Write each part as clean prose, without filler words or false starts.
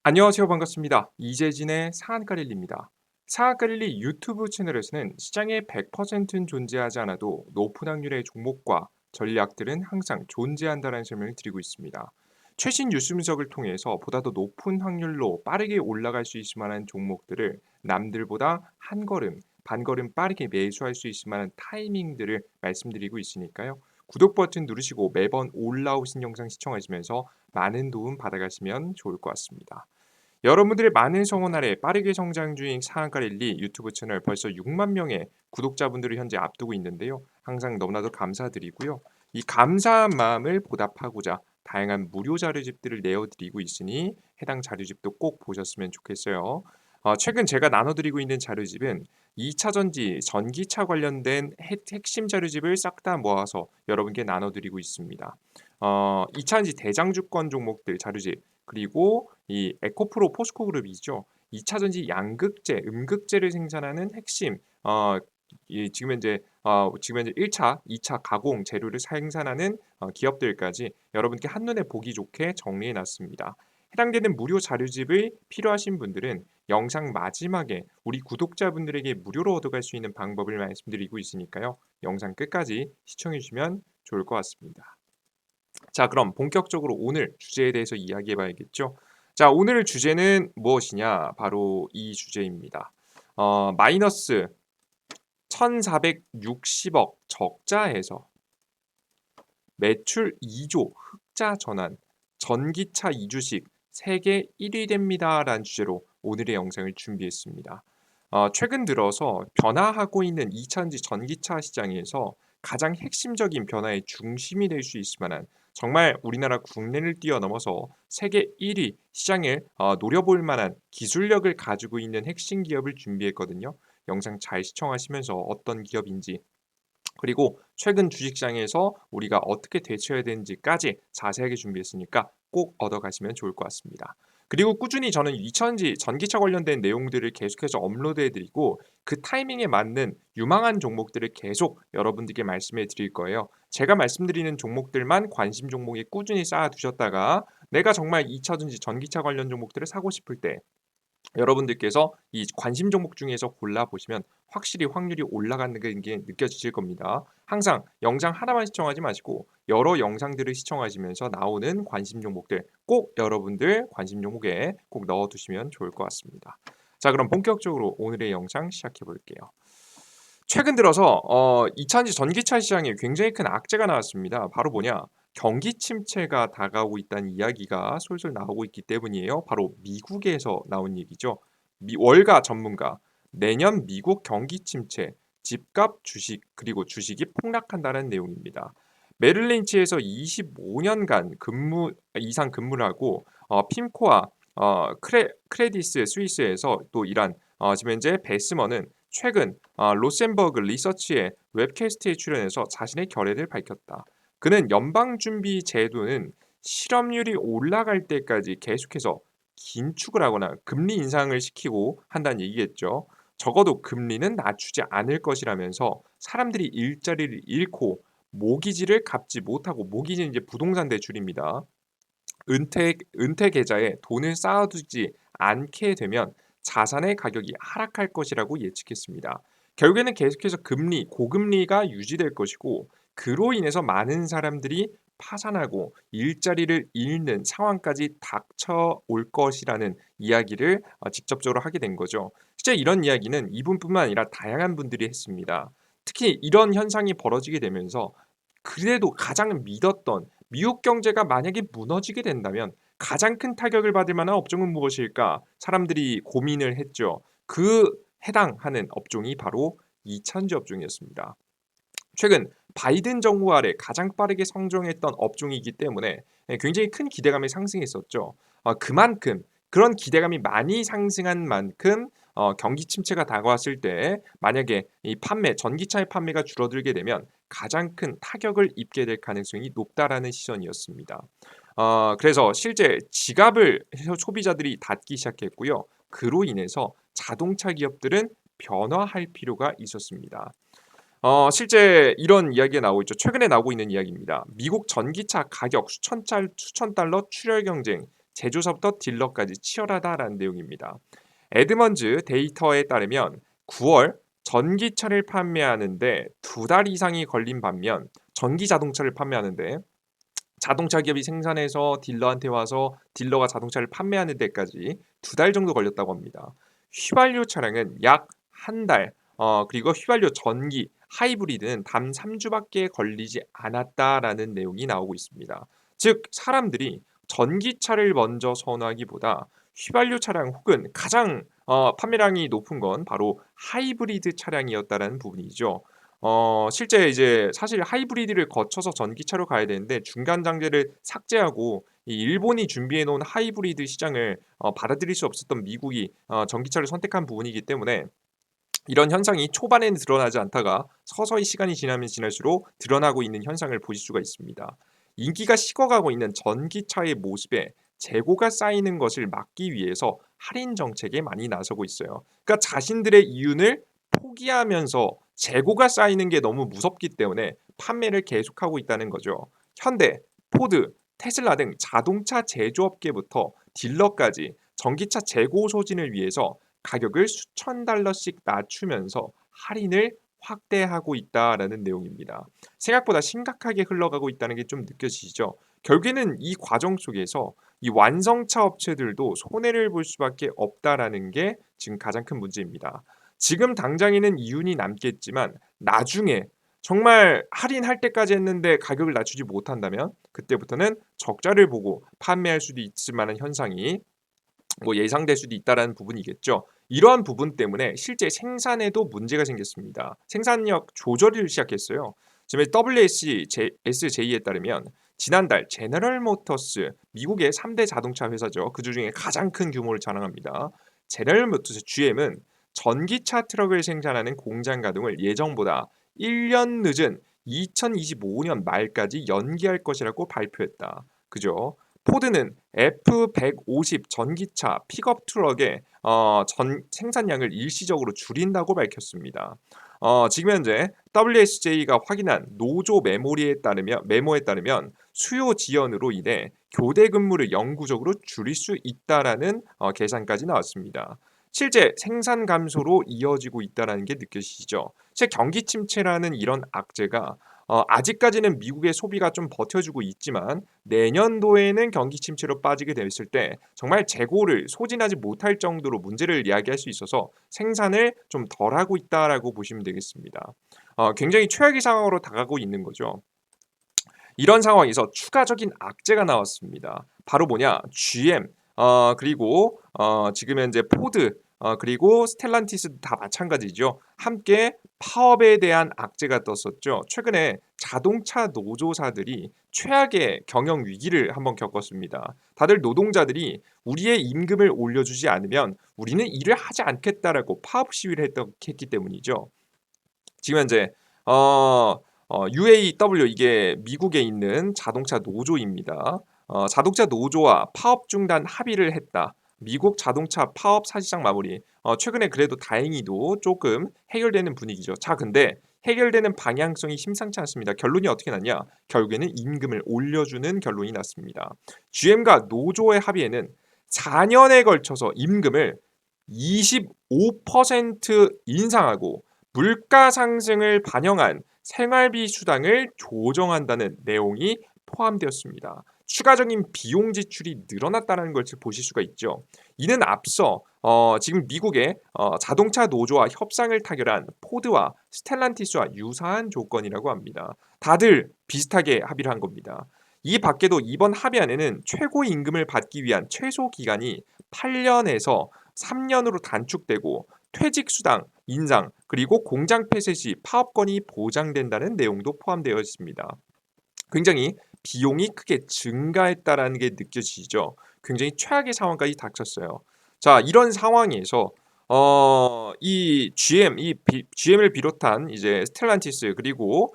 안녕하세요. 반갑습니다. 이재진의 상한가릴리입니다. 상한가릴리 유튜브 채널에서는 시장의 100%는 존재하지 않아도 높은 확률의 종목과 전략들은 항상 존재한다는 설명을 드리고 있습니다. 최신 뉴스 분석을 통해서 보다 더 높은 확률로 빠르게 올라갈 수 있을 만한 종목들을 남들보다 한 걸음, 반 걸음 빠르게 매수할 수 있을 만한 타이밍들을 말씀드리고 있으니까요. 구독 버튼 누르시고 매번 올라오신 영상 시청하시면서 많은 도움 받아가시면 좋을 것 같습니다. 여러분들의 많은 성원 아래 빠르게 성장 중인 상한가릴리 유튜브 채널 벌써 6만 명의 구독자분들을 현재 앞두고 있는데요. 항상 너무나도 감사드리고요. 이 감사한 마음을 보답하고자 다양한 무료 자료집들을 내어드리고 있으니 해당 자료집도 꼭 보셨으면 좋겠어요. 최근 제가 나눠드리고 있는 자료집은 2차 전지, 전기차 관련된 핵심 자료집을 싹 다 모아서 여러분께 나눠드리고 있습니다. 2차 전지 대장주권 종목들 자료집, 그리고 이 에코프로 포스코그룹이죠. 2차 전지 양극재, 음극재를 생산하는 핵심 이 지금 현재 1차, 2차 가공 재료를 생산하는 기업들까지 여러분께 한눈에 보기 좋게 정리해 놨습니다. 해당되는 무료 자료집을 필요하신 분들은 영상 마지막에 우리 구독자분들에게 무료로 얻어갈 수 있는 방법을 말씀드리고 있으니까요. 영상 끝까지 시청해 주시면 좋을 것 같습니다. 자, 그럼 본격적으로 오늘 주제에 대해서 이야기해 봐야겠죠. 자, 오늘 주제는 무엇이냐? 바로 이 주제입니다. 마이너스 1,460억 적자에서 매출 2조 흑자 전환, 전기차 이주식 세계 1위 됩니다라는 주제로 오늘의 영상을 준비했습니다. 최근 들어서 변화하고 있는 2차전지 전기차 시장에서 가장 핵심적인 변화의 중심이 될 수 있을 만한, 정말 우리나라 국내를 뛰어넘어서 세계 1위 시장을 노려볼 만한 기술력을 가지고 있는 핵심 기업을 준비했거든요. 영상 잘 시청하시면서 어떤 기업인지, 그리고 최근 주식시장에서 우리가 어떻게 대처해야 되는지까지 자세하게 준비했으니까 꼭 얻어가시면 좋을 것 같습니다. 그리고 꾸준히 저는 2차전지 전기차 관련된 내용들을 계속해서 업로드해드리고 그 타이밍에 맞는 유망한 종목들을 계속 여러분들께 말씀해 드릴 거예요. 제가 말씀드리는 종목들만 관심 종목에 꾸준히 쌓아두셨다가 내가 정말 2차전지 전기차 관련 종목들을 사고 싶을 때 여러분들께서 이 관심 종목 중에서 골라보시면 확실히 확률이 올라가는 게 느껴지실 겁니다. 항상 영상 하나만 시청하지 마시고 여러 영상들을 시청하시면서 나오는 관심 종목들 꼭 여러분들 관심 종목에 꼭 넣어두시면 좋을 것 같습니다. 자, 그럼 본격적으로 오늘의 영상 시작해 볼게요. 최근 들어서 2차전지 전기차 시장에 굉장히 큰 악재가 나왔습니다. 바로 뭐냐? 경기 침체가 다가오고 있다는 이야기가 솔솔 나오고 있기 때문이에요. 바로 미국에서 나온 얘기죠. 월가 전문가, 내년 미국 경기 침체, 집값, 주식, 그리고 주식이 폭락한다는 내용입니다. 메릴린치에서 25년간 이상 근무를 하고 핌코아, 크레디스 스위스에서 또 일한 지금 현재 베스먼은 최근 로센버그 리서치의 웹캐스트에 출연해서 자신의 결의를 밝혔다. 그는 연방준비 제도는 실업률이 올라갈 때까지 계속해서 긴축을 하거나 금리 인상을 시키고 한다는 얘기겠죠. 적어도 금리는 낮추지 않을 것이라면서 사람들이 일자리를 잃고 모기지를 갚지 못하고, 모기지는 이제 부동산 대출입니다. 은퇴 계좌에 돈을 쌓아두지 않게 되면 자산의 가격이 하락할 것이라고 예측했습니다. 결국에는 계속해서 고금리가 유지될 것이고, 그로 인해서 많은 사람들이 파산하고 일자리를 잃는 상황까지 닥쳐올 것이라는 이야기를 직접적으로 하게 된 거죠. 실제 이런 이야기는 이분뿐만 아니라 다양한 분들이 했습니다. 특히 이런 현상이 벌어지게 되면서 그래도 가장 믿었던 미국 경제가 만약에 무너지게 된다면 가장 큰 타격을 받을 만한 업종은 무엇일까? 사람들이 고민을 했죠. 그 해당하는 업종이 바로 이차전지 업종이었습니다. 최근 바이든 정부 아래 가장 빠르게 성장했던 업종이기 때문에 굉장히 큰 기대감이 상승했었죠. 그만큼 그런 기대감이 많이 상승한 만큼 경기 침체가 다가왔을 때 만약에 이 전기차의 판매가 줄어들게 되면 가장 큰 타격을 입게 될 가능성이 높다라는 시선이었습니다. 그래서 실제 지갑을 소비자들이 닫기 시작했고요. 그로 인해서 자동차 기업들은 변화할 필요가 있었습니다. 실제 이런 이야기가 나오고 있죠. 최근에 나오고 있는 이야기입니다. 미국 전기차 가격 수천 달러 출혈 경쟁 제조사부터 딜러까지 치열하다라는 내용입니다. 에드먼즈 데이터에 따르면 9월 전기차를 판매하는데 2달 이상이 걸린 반면 전기 자동차를 판매하는데 자동차 기업이 생산해서 딜러한테 와서 딜러가 자동차를 판매하는 데까지 2달 정도 걸렸다고 합니다. 휘발유 차량은 약 한 달, 그리고 휘발유 전기, 하이브리드는 단 3주밖에 걸리지 않았다라는 내용이 나오고 있습니다. 즉 사람들이 전기차를 먼저 선호하기보다 휘발유 차량 혹은 가장 판매량이 높은 건 바로 하이브리드 차량이었다라는 부분이죠. 실제 이제 사실 하이브리드를 거쳐서 전기차로 가야 되는데 중간 장제를 삭제하고 이 일본이 준비해 놓은 하이브리드 시장을 받아들일 수 없었던 미국이 전기차를 선택한 부분이기 때문에 이런 현상이 초반에는 드러나지 않다가 서서히 시간이 지나면 지날수록 드러나고 있는 현상을 보실 수가 있습니다. 인기가 식어가고 있는 전기차의 모습에 재고가 쌓이는 것을 막기 위해서 할인 정책에 많이 나서고 있어요. 그러니까 자신들의 이윤을 포기하면서 재고가 쌓이는 게 너무 무섭기 때문에 판매를 계속하고 있다는 거죠. 현대, 포드, 테슬라 등 자동차 제조업계부터 딜러까지 전기차 재고 소진을 위해서 가격을 수천 달러씩 낮추면서 할인을 확대하고 있다라는 내용입니다. 생각보다 심각하게 흘러가고 있다는 게 좀 느껴지시죠? 결국에는 이 과정 속에서 이 완성차 업체들도 손해를 볼 수밖에 없다라는 게 지금 가장 큰 문제입니다. 지금 당장에는 이윤이 남겠지만 나중에 정말 할인할 때까지 했는데 가격을 낮추지 못한다면 그때부터는 적자를 보고 판매할 수도 있을 만한 현상이 예상될 수도 있다라는 부분이겠죠. 이러한 부분 때문에 실제 생산에도 문제가 생겼습니다. 생산력 조절을 시작했어요. 지금 WSJ에 따르면 지난달 제너럴 모터스 미국의 3대 자동차 회사죠. 그 중에 가장 큰 규모를 자랑합니다. 제너럴 모터스 GM은 전기차 트럭을 생산하는 공장 가동을 예정보다 1년 늦은 2025년 말까지 연기할 것이라고 발표했다. 그죠? 포드는 F150 전기차 픽업 트럭의 생산량을 일시적으로 줄인다고 밝혔습니다. 지금 현재 WSJ가 확인한 노조 메모에 따르면 수요 지연으로 인해 교대 근무를 영구적으로 줄일 수 있다라는 계산까지 나왔습니다. 실제 생산 감소로 이어지고 있다라는 게 느껴지시죠? 즉 경기 침체라는 이런 악재가 아직까지는 미국의 소비가 좀 버텨주고 있지만 내년도에는 경기 침체로 빠지게 됐을 때 정말 재고를 소진하지 못할 정도로 문제를 이야기할 수 있어서 생산을 좀 덜하고 있다라고 보시면 되겠습니다. 굉장히 최악의 상황으로 다가가고 있는 거죠. 이런 상황에서 추가적인 악재가 나왔습니다. 바로 뭐냐? GM 그리고 지금 현재 포드 그리고 스텔란티스 다 마찬가지죠. 함께 파업에 대한 악재가 떴었죠. 최근에 자동차 노조사들이 최악의 경영 위기를 한번 겪었습니다. 다들 노동자들이 우리의 임금을 올려주지 않으면 우리는 일을 하지 않겠다라고 파업 시위를 했기 때문이죠. 지금 현재 UAW 이게 미국에 있는 자동차 노조입니다. 자동차 노조와 파업 중단 합의를 했다. 미국 자동차 파업 사실상 마무리. 최근에 그래도 다행히도 조금 해결되는 분위기죠. 자, 근데 해결되는 방향성이 심상치 않습니다. 결론이 어떻게 났냐? 결국에는 임금을 올려주는 결론이 났습니다. GM과 노조의 합의에는 4년에 걸쳐서 임금을 25% 인상하고 물가 상승을 반영한 생활비 수당을 조정한다는 내용이 포함되었습니다. 추가적인 비용 지출이 늘어났다는 것을 보실 수가 있죠. 이는 앞서 지금 미국의 자동차 노조와 협상을 타결한 포드와 스텔란티스와 유사한 조건이라고 합니다. 다들 비슷하게 합의를 한 겁니다. 이 밖에도 이번 합의안에는 최고 임금을 받기 위한 최소 기간이 8년에서 3년으로 단축되고 퇴직 수당 인상 그리고 공장 폐쇄 시 파업권이 보장된다는 내용도 포함되어 있습니다. 굉장히 비용이 크게 증가했다라는 게 느껴지죠. 굉장히 최악의 상황까지 닥쳤어요. 자, 이런 상황에서 GM을 비롯한 이제 스텔란티스 그리고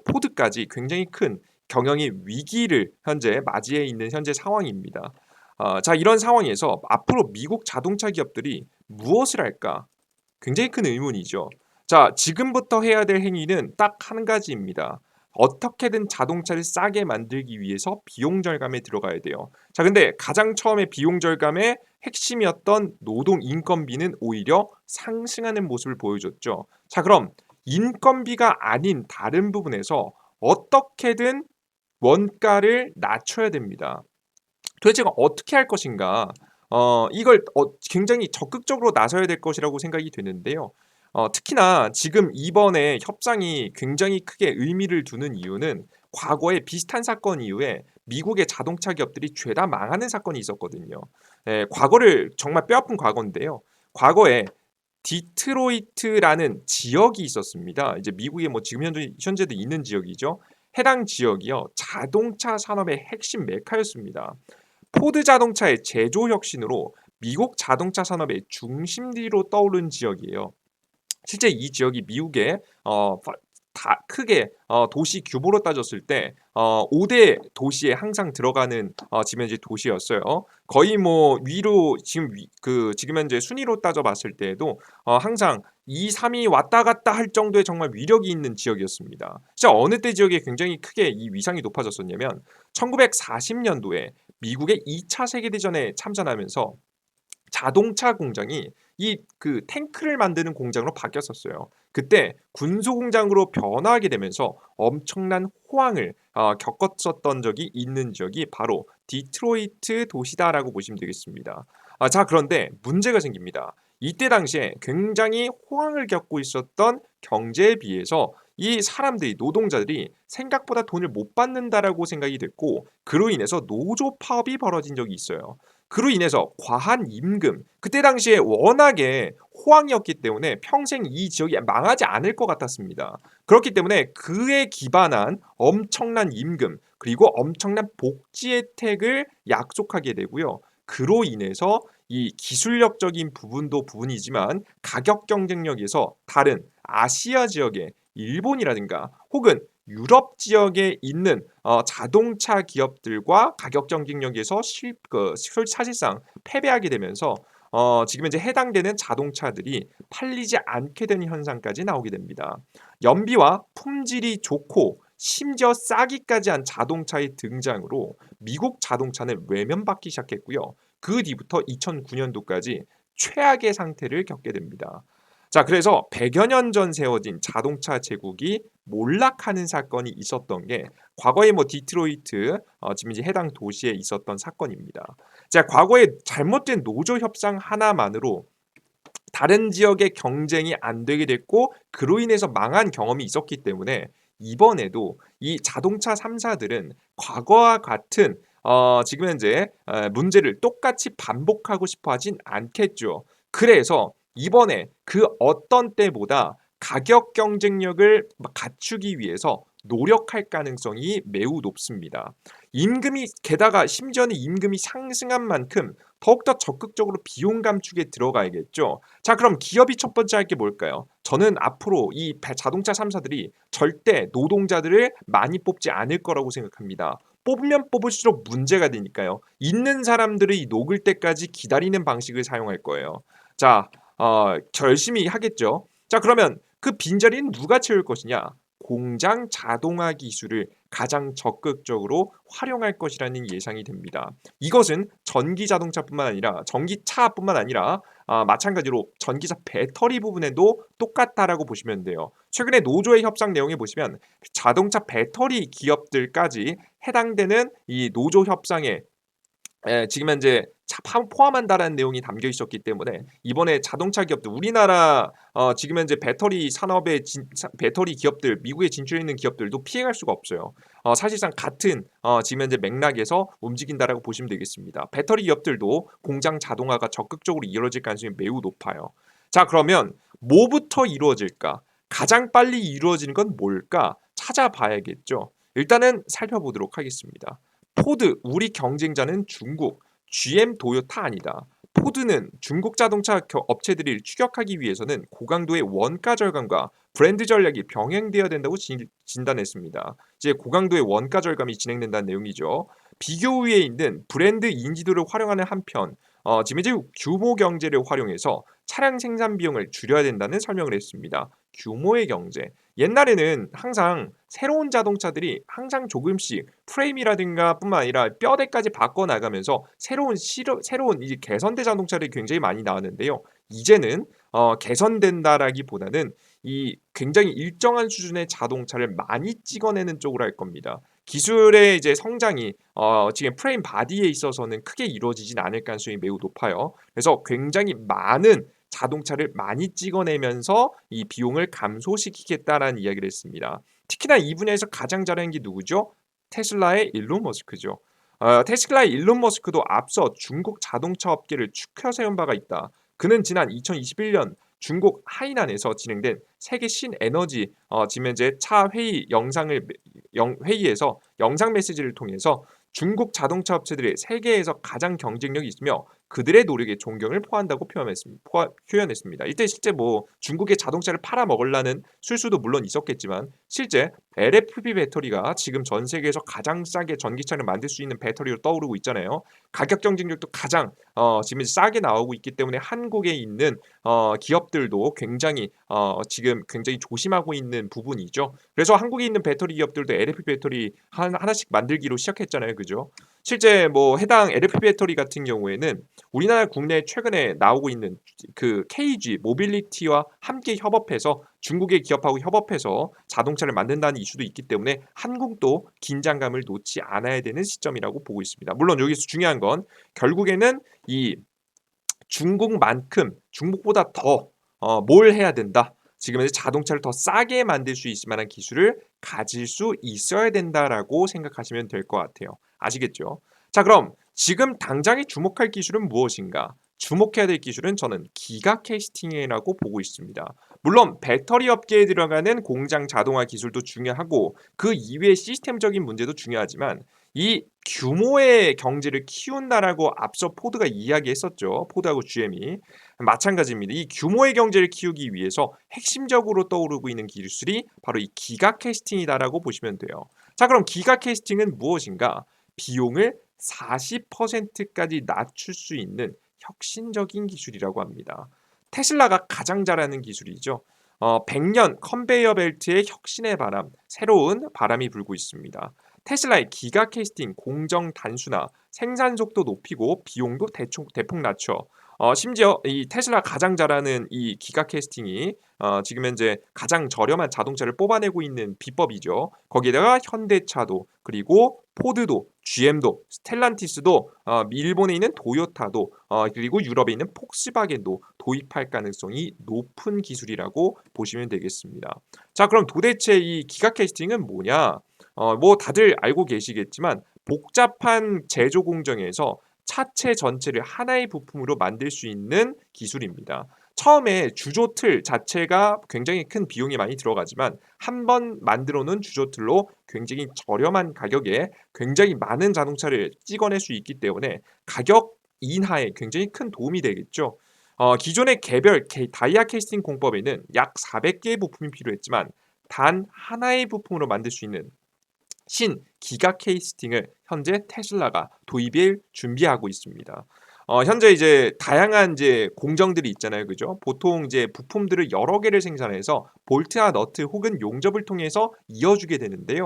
포드까지 굉장히 큰 경영의 위기를 현재 맞이해 있는 현재 상황입니다. 자, 이런 상황에서 앞으로 미국 자동차 기업들이 무엇을 할까? 굉장히 큰 의문이죠. 자, 지금부터 해야 될 행위는 딱 한 가지입니다. 어떻게든 자동차를 싸게 만들기 위해서 비용 절감에 들어가야 돼요. 자, 근데 가장 처음에 비용 절감의 핵심이었던 노동 인건비는 오히려 상승하는 모습을 보여줬죠. 자, 그럼 인건비가 아닌 다른 부분에서 어떻게든 원가를 낮춰야 됩니다. 도대체 어떻게 할 것인가? 이걸 굉장히 적극적으로 나서야 될 것이라고 생각이 되는데요. 특히나 지금 이번에 협상이 굉장히 크게 의미를 두는 이유는 과거에 비슷한 사건 이후에 미국의 자동차 기업들이 죄다 망하는 사건이 있었거든요. 예, 과거를 정말 뼈아픈 과거인데요. 과거에 디트로이트라는 지역이 있었습니다. 이제 미국에 뭐 지금 현재도 있는 지역이죠. 해당 지역이요, 자동차 산업의 핵심 메카였습니다. 포드 자동차의 제조 혁신으로 미국 자동차 산업의 중심지로 떠오른 지역이에요. 실제 이 지역이 미국의 다 크게 도시 규모로 따졌을 때 5대 도시에 항상 들어가는 지금 현재 도시였어요. 거의 뭐 위로 지금 현재 순위로 따져봤을 때에도 항상 2, 3위 왔다 갔다 할 정도의 정말 위력이 있는 지역이었습니다. 진짜 어느 때 지역에 굉장히 크게 이 위상이 높아졌었냐면 1940년도에 미국의 2차 세계대전에 참전하면서 자동차 공장이 이 탱크를 만드는 공장으로 바뀌었었어요. 그때 군소 공장으로 변화하게 되면서 엄청난 호황을 겪었었던 적이 있는 지역이 바로 디트로이트 도시다라고 보시면 되겠습니다. 자, 그런데 문제가 생깁니다. 이때 당시에 굉장히 호황을 겪고 있었던 경제에 비해서 이 사람들이, 노동자들이 생각보다 돈을 못 받는다라고 생각이 됐고, 그로 인해서 노조 파업이 벌어진 적이 있어요. 그로 인해서 과한 임금, 그때 당시에 워낙에 호황이었기 때문에 평생 이 지역이 망하지 않을 것 같았습니다. 그렇기 때문에 그에 기반한 엄청난 임금, 그리고 엄청난 복지 혜택을 약속하게 되고요. 그로 인해서 이 기술력적인 부분도 부분이지만 가격 경쟁력에서 다른 아시아 지역의 일본이라든가 혹은 유럽 지역에 있는 자동차 기업들과 가격 경쟁력에서 사실상 패배하게 되면서 지금 이제 해당되는 자동차들이 팔리지 않게 되는 현상까지 나오게 됩니다. 연비와 품질이 좋고 심지어 싸기까지 한 자동차의 등장으로 미국 자동차는 외면받기 시작했고요. 그 뒤부터 2009년도까지 최악의 상태를 겪게 됩니다. 자, 그래서 100여 년 전 세워진 자동차 제국이 몰락하는 사건이 있었던 게 과거에 뭐 디트로이트 지금 이제 해당 도시에 있었던 사건입니다. 자, 과거에 잘못된 노조 협상 하나만으로 다른 지역의 경쟁이 안 되게 됐고 그로 인해서 망한 경험이 있었기 때문에 이번에도 이 자동차 3사들은 과거와 같은 지금 현재 문제를 똑같이 반복하고 싶어 하진 않겠죠. 그래서 이번에 그 어떤 때보다 가격 경쟁력을 갖추기 위해서 노력할 가능성이 매우 높습니다. 임금이, 게다가 심지어는 임금이 상승한 만큼 더욱더 적극적으로 비용 감축에 들어가야겠죠. 자, 그럼 기업이 첫 번째 할 게 뭘까요? 저는 앞으로 이 자동차 3사들이 절대 노동자들을 많이 뽑지 않을 거라고 생각합니다. 뽑으면 뽑을수록 문제가 되니까요. 있는 사람들이 녹을 때까지 기다리는 방식을 사용할 거예요. 자, 열심히 하겠죠. 자, 그러면 그 빈자리는 누가 채울 것이냐? 공장 자동화 기술을 가장 적극적으로 활용할 것이라는 예상이 됩니다. 이것은 전기 자동차뿐만 아니라 전기차뿐만 아니라 마찬가지로 전기차 배터리 부분에도 똑같다라고 보시면 돼요. 최근에 노조의 협상 내용에 보시면 자동차 배터리 기업들까지 해당되는 이 노조 협상에 지금 현재 포함한다라는 내용이 담겨 있었기 때문에 이번에 자동차 기업들, 우리나라 지금 현재 배터리 산업의 배터리 기업들, 미국에 진출해 있는 기업들도 피해갈 수가 없어요. 사실상 같은 지금 현재 맥락에서 움직인다라고 보시면 되겠습니다. 배터리 기업들도 공장 자동화가 적극적으로 이루어질 가능성이 매우 높아요. 자, 그러면 뭐부터 이루어질까? 가장 빨리 이루어지는 건 뭘까? 찾아봐야겠죠. 일단은 살펴보도록 하겠습니다. 포드, 우리 경쟁자는 중국, GM, 도요타 아니다. 포드는 중국 자동차 업체들을 추격하기 위해서는 고강도의 원가 절감과 브랜드 전략이 병행되어야 된다고 진단했습니다. 이제 고강도의 원가 절감이 진행된다는 내용이죠. 비교 우위에 있는 브랜드 인지도를 활용하는 한편 지금 이제 규모 경제를 활용해서 차량 생산 비용을 줄여야 된다는 설명을 했습니다. 규모의 경제. 옛날에는 항상 새로운 자동차들이 항상 조금씩 프레임이라든가 뿐만 아니라 뼈대까지 바꿔 나가면서 새로운 이 개선된 자동차들이 굉장히 많이 나왔는데요. 이제는 개선된다라기보다는 이 굉장히 일정한 수준의 자동차를 많이 찍어내는 쪽으로 할 겁니다. 기술의 이제 성장이 지금 프레임 바디에 있어서는 크게 이루어지진 않을 가능성이 매우 높아요. 그래서 굉장히 많은 자동차를 많이 찍어내면서 이 비용을 감소시키겠다라는 이야기를 했습니다. 특히나 이 분야에서 가장 잘하는 게 누구죠? 테슬라의 일론 머스크죠. 테슬라의 일론 머스크도 앞서 중국 자동차 업계를 추켜 세운 바가 있다. 그는 지난 2021년 중국 하이난에서 진행된 세계 신에너지 지금 현재 차 회의 회의에서 영상 메시지를 통해서 중국 자동차 업체들이 세계에서 가장 경쟁력이 있으며 그들의 노력에 존경을 포한다고 표현했습니다. 이때 실제 뭐 중국의 자동차를 팔아먹으려는 술수도 물론 있었겠지만 실제 LFP 배터리가 지금 전 세계에서 가장 싸게 전기차를 만들 수 있는 배터리로 떠오르고 있잖아요. 가격 경쟁력도 가장 지금 싸게 나오고 있기 때문에 한국에 있는 기업들도 굉장히 지금 굉장히 조심하고 있는 부분이죠. 그래서 한국에 있는 배터리 기업들도 LFP 배터리 하나씩 만들기로 시작했잖아요. 그죠? 실제 뭐 해당 LFP 배터리 같은 경우에는 우리나라 국내에 최근에 나오고 있는 그 KG 모빌리티와 함께 협업해서 중국의 기업하고 협업해서 자동차를 만든다는 이슈도 있기 때문에 한국도 긴장감을 놓지 않아야 되는 시점이라고 보고 있습니다. 물론 여기서 중요한 건 결국에는 이 중국보다 더 뭘 해야 된다. 지금 현재 자동차를 더 싸게 만들 수 있을 만한 기술을 가질 수 있어야 된다라고 생각하시면 될 것 같아요. 아시겠죠? 자, 그럼 지금 당장에 주목할 기술은 무엇인가? 주목해야 될 기술은 저는 기가 캐스팅이라고 보고 있습니다. 물론 배터리 업계에 들어가는 공장 자동화 기술도 중요하고 그 이외의 시스템적인 문제도 중요하지만 이 규모의 경제를 키운다라고 앞서 포드가 이야기했었죠. 포드하고 GM이 마찬가지입니다. 이 규모의 경제를 키우기 위해서 핵심적으로 떠오르고 있는 기술이 바로 이 기가 캐스팅이다라고 보시면 돼요. 자, 그럼 기가 캐스팅은 무엇인가? 비용을 40%까지 낮출 수 있는 혁신적인 기술이라고 합니다. 테슬라가 가장 잘하는 기술이죠. 100년 컨베이어 벨트의 혁신의 바람, 새로운 바람이 불고 있습니다. 테슬라의 기가 캐스팅 공정 단순화, 생산 속도 높이고 비용도 대폭 낮춰. 심지어 이 테슬라 가장 잘하는 이 기가 캐스팅이 지금 현재 가장 저렴한 자동차를 뽑아내고 있는 비법이죠. 거기에다가 현대차도 그리고 포드도 GM도 스텔란티스도 일본에 있는 도요타도 그리고 유럽에 있는 폭스바겐도 도입할 가능성이 높은 기술이라고 보시면 되겠습니다. 자, 그럼 도대체 이 기가 캐스팅은 뭐냐? 뭐 다들 알고 계시겠지만 복잡한 제조 공정에서 차체 전체를 하나의 부품으로 만들 수 있는 기술입니다. 처음에 주조틀 자체가 굉장히 큰 비용이 많이 들어가지만 한 번 만들어 놓은 주조틀로 굉장히 저렴한 가격에 굉장히 많은 자동차를 찍어낼 수 있기 때문에 가격 인하에 굉장히 큰 도움이 되겠죠. 기존의 개별 다이아 캐스팅 공법에는 약 400개의 부품이 필요했지만 단 하나의 부품으로 만들 수 있는 신 기가 캐스팅을 현재 테슬라가 도입을 준비하고 있습니다. 현재 이제 다양한 이제 공정들이 있잖아요, 그죠? 보통 이제 부품들을 여러 개를 생산해서 볼트와 너트 혹은 용접을 통해서 이어주게 되는데요.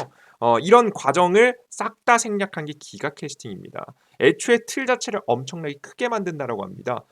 이런 과정을 싹 다 생략한 게 기가 캐스팅입니다. 애초에 틀 자체를 엄청나게 크게 만든다라고 합니다.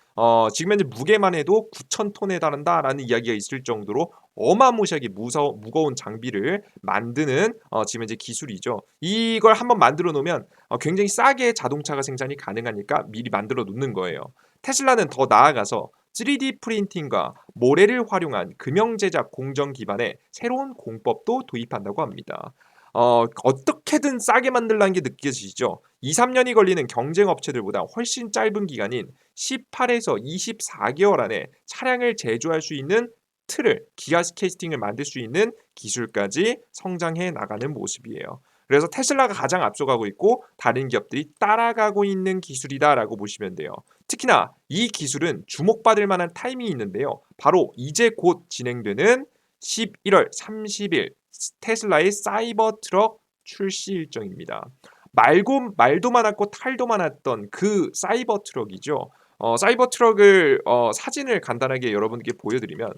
지금 현재 무게만 해도 9,000톤에 달한다라는 이야기가 있을 정도로 어마무시하게 무거운 장비를 만드는 지금 현재 기술이죠. 이걸 한번 만들어 놓으면 굉장히 싸게 자동차가 생산이 가능하니까 미리 만들어 놓는 거예요. 테슬라는 더 나아가서 3D 프린팅과 모래를 활용한 금형 제작 공정 기반의 새로운 공법도 도입한다고 합니다. 어떻게든 싸게 만들라는 게 느껴지시죠? 2-3년이 걸리는 경쟁 업체들보다 훨씬 짧은 기간인 18에서 24개월 안에 차량을 제조할 수 있는 틀을 기가 캐스팅을 만들 수 있는 기술까지 성장해 나가는 모습이에요. 그래서 테슬라가 가장 앞서가고 있고 다른 기업들이 따라가고 있는 기술이다라고 보시면 돼요. 특히나 이 기술은 주목받을 만한 타이밍이 있는데요. 바로 이제 곧 진행되는 11월 30일 테슬라의 사이버 트럭 출시 일정입니다. 말도 많았고 탈도 많았던 그 사이버 트럭이죠. 사이버 트럭을 사진을 간단하게 여러분께 보여드리면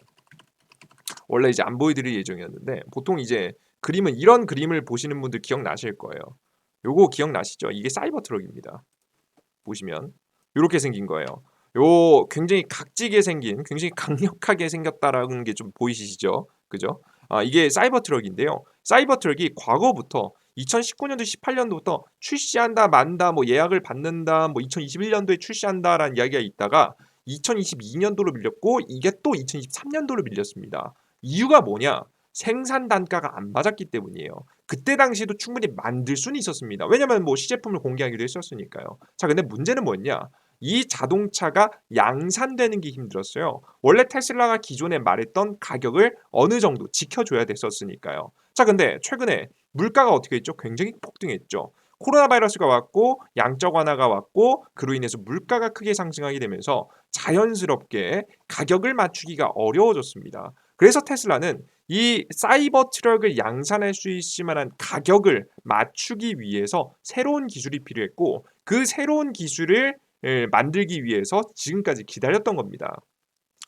원래 이제 안 보여드릴 예정이었는데 보통 이제 그림은 이런 그림을 보시는 분들 기억나실 거예요. 요거 기억나시죠? 이게 사이버 트럭입니다. 보시면 요렇게 생긴 거예요. 요 굉장히 각지게 생긴 굉장히 강력하게 생겼다라는 게 좀 보이시죠? 그죠? 이게 사이버 트럭인데요. 사이버 트럭이 과거부터 2019년도 18년도부터 출시한다 만다 뭐 예약을 받는다 뭐 2021년도에 출시한다라는 이야기가 있다가 2022년도로 밀렸고 이게 또 2023년도로 밀렸습니다. 이유가 뭐냐? 생산 단가가 안 맞았기 때문이에요. 그때 당시에도 충분히 만들 수는 있었습니다. 왜냐면 뭐 시제품을 공개하기도 했었으니까요. 자, 근데 문제는 뭐였냐? 이 자동차가 양산되는 게 힘들었어요. 원래 테슬라가 기존에 말했던 가격을 어느 정도 지켜줘야 됐었으니까요. 자, 근데 최근에 물가가 어떻게 했죠? 굉장히 폭등했죠. 코로나 바이러스가 왔고 양적 완화가 왔고 그로 인해서 물가가 크게 상승하게 되면서 자연스럽게 가격을 맞추기가 어려워졌습니다. 그래서 테슬라는 이 사이버 트럭을 양산할 수 있을 만한 가격을 맞추기 위해서 새로운 기술이 필요했고 그 새로운 기술을 만들기 위해서 지금까지 기다렸던 겁니다.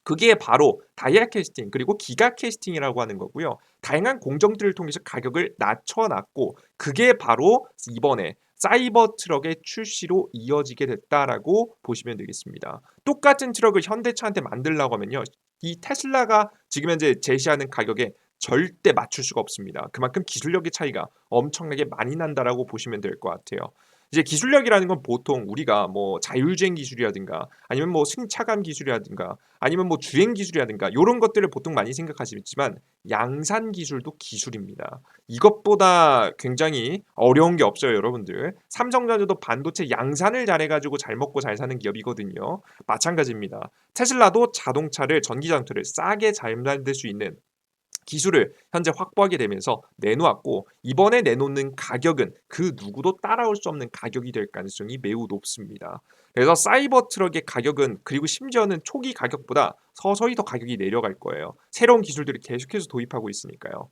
그게 바로 다이아 캐스팅 그리고 기가 캐스팅이라고 하는 거고요. 다양한 공정들을 통해서 가격을 낮춰놨고 그게 바로 이번에 사이버 트럭의 출시로 이어지게 됐다라고 보시면 되겠습니다. 똑같은 트럭을 현대차한테 만들려고 하면요. 이 테슬라가 지금 현재 제시하는 가격에 절대 맞출 수가 없습니다. 그만큼 기술력의 차이가 엄청나게 많이 난다라고 보시면 될 것 같아요. 이제 기술력이라는 건 보통 우리가 뭐 자율주행 기술이라든가 아니면 뭐 승차감 기술이라든가 아니면 뭐 주행 기술이라든가 요런 것들을 보통 많이 생각하시지만 양산 기술도 기술입니다. 이것보다 굉장히 어려운 게 없어요, 여러분들. 삼성전자도 반도체 양산을 잘해 가지고 잘 먹고 잘 사는 기업이거든요. 마찬가지입니다. 테슬라도 자동차를 전기 자동차를 싸게 잘 만들 수 있는 기술을 현재 확보하게 되면서 내놓았고 이번에 내놓는 가격은 그 누구도 따라올 수 없는 가격이 될 가능성이 매우 높습니다. 그래서 사이버 트럭의 가격은 그리고 심지어는 초기 가격보다 서서히 더 가격이 내려갈 거예요. 새로운 기술들이 계속해서 도입하고 있으니까요.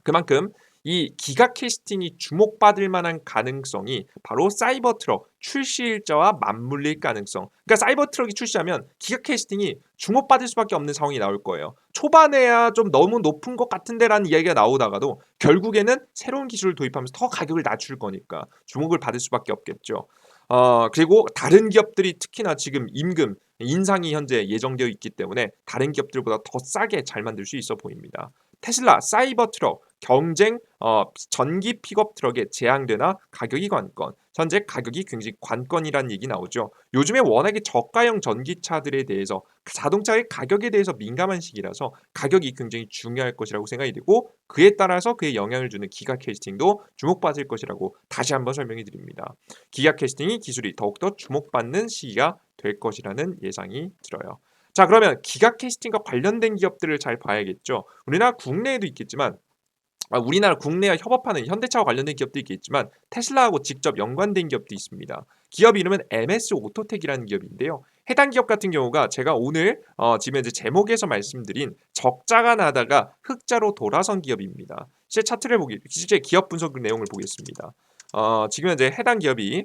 그만큼 이 기가 캐스팅이 주목받을 만한 가능성이 바로 사이버 트럭 출시 일자와 맞물릴 가능성. 그러니까 사이버 트럭이 출시하면 기가 캐스팅이 주목받을 수밖에 없는 상황이 나올 거예요. 초반에야 좀 너무 높은 것 같은데라는 이야기가 나오다가도 결국에는 새로운 기술을 도입하면서 더 가격을 낮출 거니까 주목을 받을 수밖에 없겠죠. 그리고 다른 기업들이 특히나 지금 임금 인상이 현재 예정되어 있기 때문에 다른 기업들보다 더 싸게 잘 만들 수 있어 보입니다. 테슬라 사이버 트럭 경쟁 전기 픽업 트럭에 제한되나 가격이 관건. 현재 가격이 굉장히 관건이라는 얘기 나오죠. 요즘에 워낙에 저가형 전기차들에 대해서 자동차의 가격에 대해서 민감한 시기라서 가격이 굉장히 중요할 것이라고 생각이 되고 그에 따라서 그에 영향을 주는 기가 캐스팅도 주목받을 것이라고 다시 한번 설명해 드립니다. 기가 캐스팅이 기술이 더욱더 주목받는 시기가 될 것이라는 예상이 들어요. 자, 그러면 기가 캐스팅과 관련된 기업들을 잘 봐야겠죠. 우리나라 국내에도 있겠지만 우리나라 국내와 협업하는 현대차와 관련된 기업도 있겠지만 테슬라하고 직접 연관된 기업도 있습니다. 기업 이름은 MS 오토텍이라는 기업인데요. 해당 기업 같은 경우가 제가 오늘 지금 이제 제목에서 말씀드린 적자가 나다가 흑자로 돌아선 기업입니다. 실제 차트를 실제 기업 분석 내용을 보겠습니다. 지금 이제 해당 기업이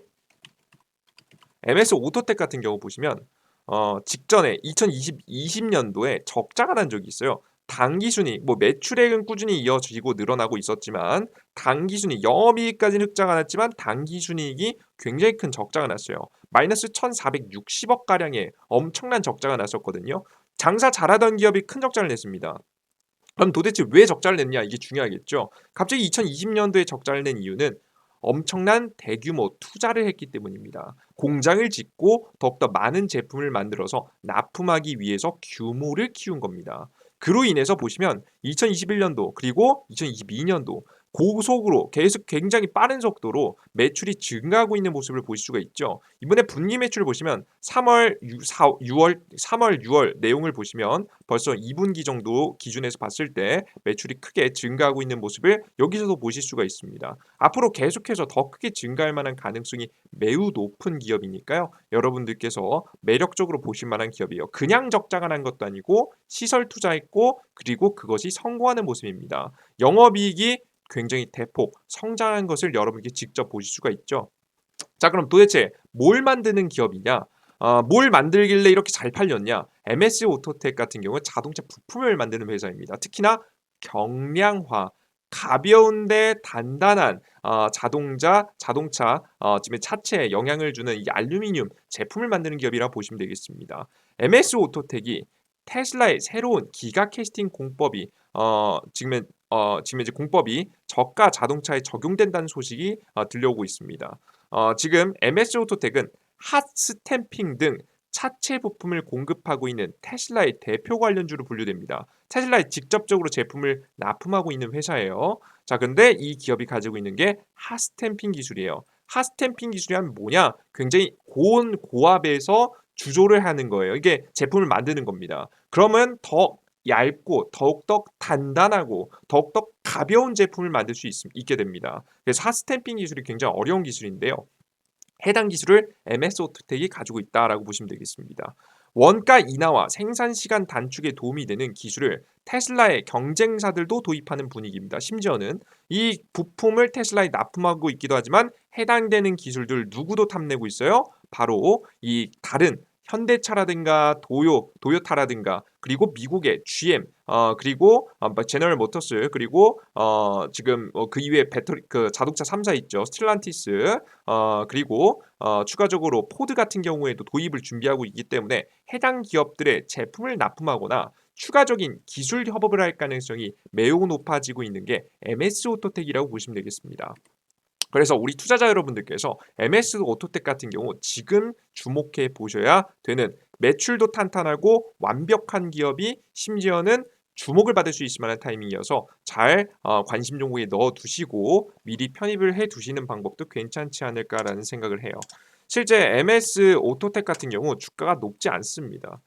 MS 오토텍 같은 경우 보시면 직전에 2020년도에 적자가 난 적이 있어요. 당기순이익, 뭐 매출액은 꾸준히 이어지고 늘어나고 있었지만 당기순이익, 영업이익까지는 흑자가 났지만 당기순이익이 굉장히 큰 적자가 났어요. 마이너스 1,460억 가량의 엄청난 적자가 났었거든요. 장사 잘하던 기업이 큰 적자를 냈습니다. 그럼 도대체 왜 적자를 냈냐 이게 중요하겠죠. 갑자기 2020년도에 적자를 낸 이유는 엄청난 대규모 투자를 했기 때문입니다. 공장을 짓고 더욱더 많은 제품을 만들어서 납품하기 위해서 규모를 키운 겁니다. 그로 인해서 보시면 2021년도 그리고 2022년도 고속으로 계속 굉장히 빠른 속도로 매출이 증가하고 있는 모습을 보실 수가 있죠. 이번에 분기 매출을 보시면 3월, 6월, 3월, 6월 내용을 보시면 벌써 2분기 정도 기준에서 봤을 때 매출이 크게 증가하고 있는 모습을 여기서도 보실 수가 있습니다. 앞으로 계속해서 더 크게 증가할 만한 가능성이 매우 높은 기업이니까요. 여러분들께서 매력적으로 보실 만한 기업이에요. 그냥 적자가 난 것도 아니고 시설 투자했고 그리고 그것이 성공하는 모습입니다. 영업이익이 굉장히 대폭 성장한 것을 여러분께 직접 보실 수가 있죠. 자, 그럼 도대체 뭘 만드는 기업이냐? 뭘 만들길래 이렇게 잘 팔렸냐? MS 오토텍 같은 경우는 자동차 부품을 만드는 회사입니다. 특히나 경량화, 가벼운데 단단한 자동차 지금 차체에 영향을 주는 이 알루미늄 제품을 만드는 기업이라 보시면 되겠습니다. MS 오토텍이 테슬라의 새로운 기가 캐스팅 공법이 지금 이제 공법이 저가 자동차에 적용된다는 소식이 들려오고 있습니다. 지금 MS 오토텍은 핫 스탬핑 등 차체 부품을 공급하고 있는 테슬라의 대표 관련주로 분류됩니다. 테슬라에 직접적으로 제품을 납품하고 있는 회사예요. 자, 근데 이 기업이 가지고 있는 게 핫스탬핑 기술이에요. 핫스탬핑 기술이 하면 뭐냐? 굉장히 고온 고압에서 주조를 하는 거예요. 이게 제품을 만드는 겁니다. 그러면 더 얇고 더욱더 단단하고 더욱더 가벼운 제품을 만들 수 있게 됩니다. 그래서 핫스탬핑 기술이 굉장히 어려운 기술인데요. 해당 기술을 MS 오토텍이 가지고 있다라고 보시면 되겠습니다. 원가 인하와 생산 시간 단축에 도움이 되는 기술을 테슬라의 경쟁사들도 도입하는 분위기입니다. 심지어는 이 부품을 테슬라에 납품하고 있기도 하지만 해당되는 기술들 누구도 탐내고 있어요? 바로 이 다른 현대차라든가 도요타라든가 그리고 미국의 GM 그리고 제너럴 모터스 그리고 지금 그 이외에 배터리 그 자동차 3사 있죠. 스틸란티스 그리고 추가적으로 포드 같은 경우에도 도입을 준비하고 있기 때문에 해당 기업들의 제품을 납품하거나 추가적인 기술 협업을 할 가능성이 매우 높아지고 있는 게 MS 오토텍이라고 보시면 되겠습니다. 그래서 우리 투자자 여러분들께서 MS 오토텍 같은 경우 지금 주목해 보셔야 되는 매출도 탄탄하고 완벽한 기업이 심지어는 주목을 받을 수 있을 만한 타이밍이어서 잘 관심 종목에 넣어 두시고 미리 편입을 해 두시는 방법도 괜찮지 않을까라는 생각을 해요. 실제 MS 오토텍 같은 경우 주가가 높지 않습니다.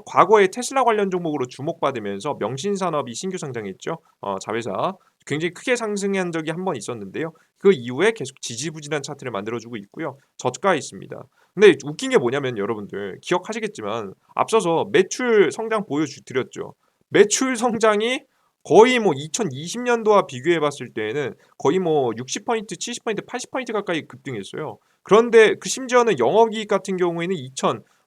과거에 테슬라 관련 종목으로 주목받으면서 명신산업이 신규 상장했죠. 자회사 굉장히 크게 상승한 적이 한 번 있었는데요. 그 이후에 계속 지지부진한 차트를 만들어주고 있고요. 저가에 있습니다. 근데 웃긴 게 뭐냐면 여러분들 기억하시겠지만 앞서서 매출 성장 보여드렸죠. 매출 성장이 거의 뭐 2020년도와 비교해 봤을 때에는 거의 뭐 60포인트, 70포인트, 80포인트 가까이 급등했어요. 그런데 그 심지어는 영업이익 같은 경우에는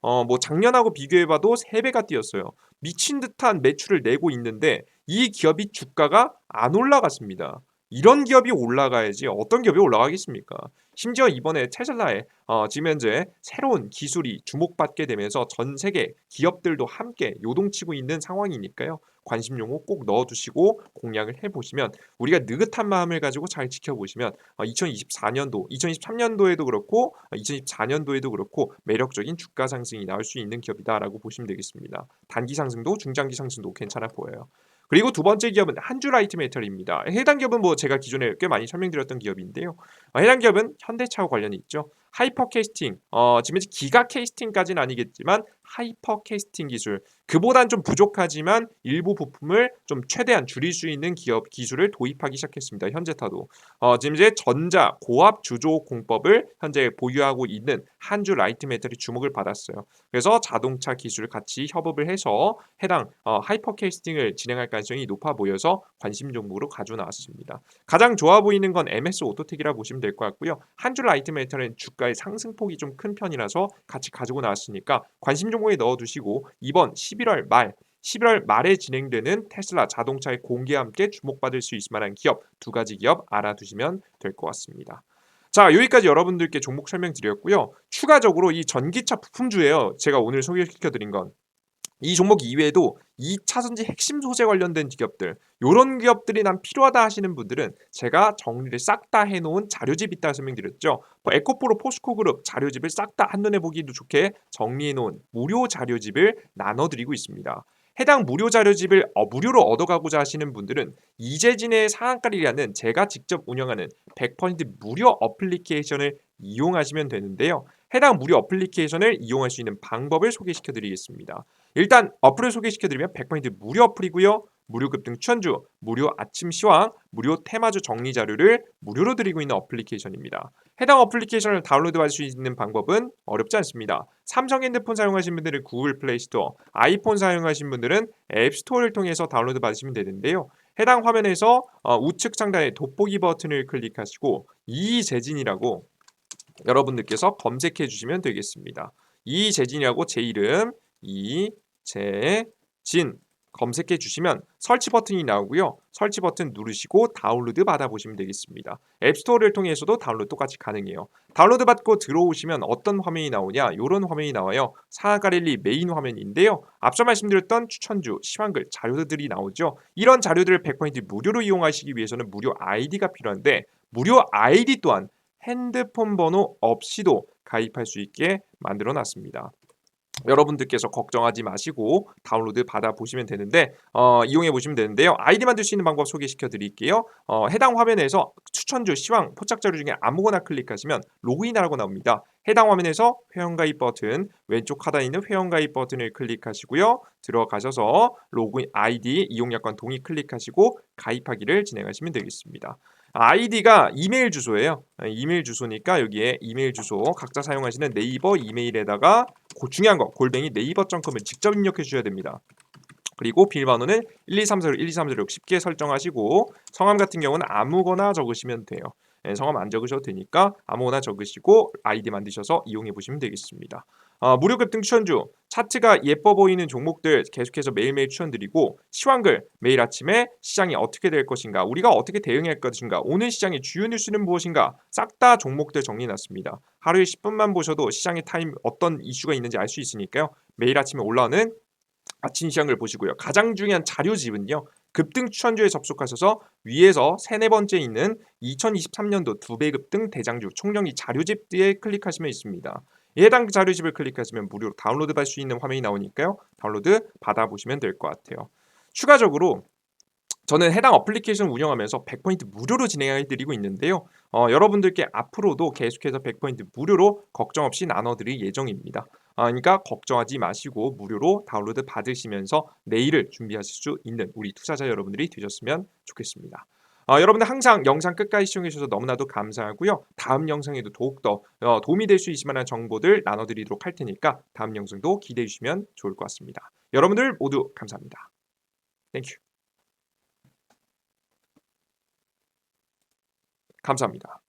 뭐 작년하고 비교해 봐도 3배가 뛰었어요. 미친 듯한 매출을 내고 있는데 이 기업이 주가가 안 올라갔습니다. 이런 기업이 올라가야지 어떤 기업이 올라가겠습니까? 심지어 이번에 테슬라에 지금 현재 새로운 기술이 주목받게 되면서 전 세계 기업들도 함께 요동치고 있는 상황이니까요. 관심 종목 꼭 넣어두시고 공략을 해보시면 우리가 느긋한 마음을 가지고 잘 지켜보시면 2024년도, 2023년도에도 그렇고 2024년도에도 그렇고 매력적인 주가 상승이 나올 수 있는 기업이다라고 보시면 되겠습니다. 단기 상승도 중장기 상승도 괜찮아 보여요. 그리고 두 번째 기업은 한주라이트 메탈입니다. 해당 기업은 뭐 제가 기존에 꽤 많이 설명드렸던 기업인데요. 해당 기업은 현대차와 관련이 있죠. 하이퍼 캐스팅, 지금 이제 기가 캐스팅까지는 아니겠지만 하이퍼 캐스팅 기술, 그보단 좀 부족하지만 일부 부품을 좀 최대한 줄일 수 있는 기업 기술을 도입하기 시작했습니다. 현재타도 지금 이제 전자 고압 주조 공법을 현재 보유하고 있는 한주 라이트 메탈이 주목을 받았어요. 그래서 자동차 기술 같이 협업을 해서 해당 하이퍼 캐스팅을 진행할 가능성이 높아 보여서 관심 종목으로 가져 나왔습니다. 가장 좋아 보이는 건 MS 오토텍이라 보시면 될 것 같고요. 한주 라이트 메탈은 주가의 상승폭이 좀 큰 편이라서 같이 가지고 나왔으니까 관심 종목에 넣어두시고 이번 11월 말에 진행되는 테슬라 자동차의 공개와 함께 주목받을 수 있을 만한 기업 2가지 기업 알아두시면 될 것 같습니다. 자, 여기까지 여러분들께 종목 설명드렸고요. 추가적으로 이 전기차 부품주예요. 제가 오늘 소개시켜드린 건. 이 종목 이외에도 2차전지 핵심 소재 관련된 기업들, 요런 기업들이 난 필요하다 하시는 분들은 제가 정리를 싹 다 해놓은 자료집 있다 설명드렸죠. 에코프로 포스코그룹 자료집을 싹 다 한눈에 보기도 좋게 정리해놓은 무료 자료집을 나눠드리고 있습니다. 해당 무료 자료집을 무료로 얻어가고자 하시는 분들은 이재진의 상한가리라는 제가 직접 운영하는 100% 무료 어플리케이션을 이용하시면 되는데요. 해당 무료 어플리케이션을 이용할 수 있는 방법을 소개시켜 드리겠습니다. 일단 어플을 소개시켜드리면 100% 무료 어플이고요. 무료 급등 추천주, 무료 아침 시황, 무료 테마주 정리 자료를 무료로 드리고 있는 어플리케이션입니다. 해당 어플리케이션을 다운로드 받을 수 있는 방법은 어렵지 않습니다. 삼성 핸드폰 사용하시는 분들은 구글 플레이 스토어, 아이폰 사용하시는 분들은 앱 스토어를 통해서 다운로드 받으시면 되는데요. 해당 화면에서 우측 상단에 돋보기 버튼을 클릭하시고 이재진이라고 여러분들께서 검색해 주시면 되겠습니다. 이재진이라고 제 이름 최진 검색해 주시면 설치 버튼이 나오고요. 설치 버튼 누르시고 다운로드 받아보시면 되겠습니다. 앱스토어를 통해서도 다운로드 똑같이 가능해요. 다운로드 받고 들어오시면 어떤 화면이 나오냐? 이런 화면이 나와요. 사갈릴리 메인 화면인데요. 앞서 말씀드렸던 추천주, 시황글 자료들이 나오죠. 이런 자료들을 100% 무료로 이용하시기 위해서는 무료 아이디가 필요한데 무료 아이디 또한 핸드폰 번호 없이도 가입할 수 있게 만들어 놨습니다. 여러분들께서 걱정하지 마시고 다운로드 받아보시면 되는데 이용해 보시면 되는데요. 아이디 만들 수 있는 방법 소개시켜 드릴게요. 해당 화면에서 추천주, 시황, 포착자료 중에 아무거나 클릭하시면 로그인하라고 나옵니다. 해당 화면에서 회원가입 버튼, 왼쪽 하단에 있는 회원가입 버튼을 클릭하시고요. 들어가셔서 로그인 아이디, 이용약관 동의 클릭하시고 가입하기를 진행하시면 되겠습니다. 아이디가 이메일 주소예요. 이메일 주소니까 여기에 이메일 주소 각자 사용하시는 네이버 이메일에다가 중요한 거 골뱅이 네이버.com을 직접 입력해 주셔야 됩니다. 그리고 비밀번호는 1234 12346 쉽게 설정하시고 성함 같은 경우는 아무거나 적으시면 돼요. 성함 안 적으셔도 되니까 아무거나 적으시고 아이디 만드셔서 이용해 보시면 되겠습니다. 무료 급등 추천주 차트가 예뻐 보이는 종목들 계속해서 매일매일 추천드리고 시황글 매일 아침에 시장이 어떻게 될 것인가 우리가 어떻게 대응할 것인가 오늘 시장의 주요 뉴스는 무엇인가 싹 다 종목들 정리해놨습니다. 하루에 10분만 보셔도 시장의 타임 어떤 이슈가 있는지 알 수 있으니까요. 매일 아침에 올라오는 아침 시황을 보시고요. 가장 중요한 자료집은요. 급등 추천주에 접속하셔서 위에서 세네 번째 있는 2023년도 2배 급등 대장주 총정리 자료집 뒤에 클릭하시면 있습니다. 해당 자료집을 클릭하시면 무료로 다운로드 받을 수 있는 화면이 나오니까요. 다운로드 받아보시면 될 것 같아요. 추가적으로 저는 해당 어플리케이션 운영하면서 100% 무료로 진행해드리고 있는데요. 여러분들께 앞으로도 계속해서 100% 무료로 걱정 없이 나눠드릴 예정입니다. 그러니까 걱정하지 마시고 무료로 다운로드 받으시면서 내일을 준비하실 수 있는 우리 투자자 여러분들이 되셨으면 좋겠습니다. 여러분들 항상 영상 끝까지 시청해 주셔서 너무나도 감사하고요. 다음 영상에도 더욱더 도움이 될 수 있을 만한 정보들 나눠드리도록 할 테니까 다음 영상도 기대해 주시면 좋을 것 같습니다. 여러분들 모두 감사합니다. 땡큐. 감사합니다.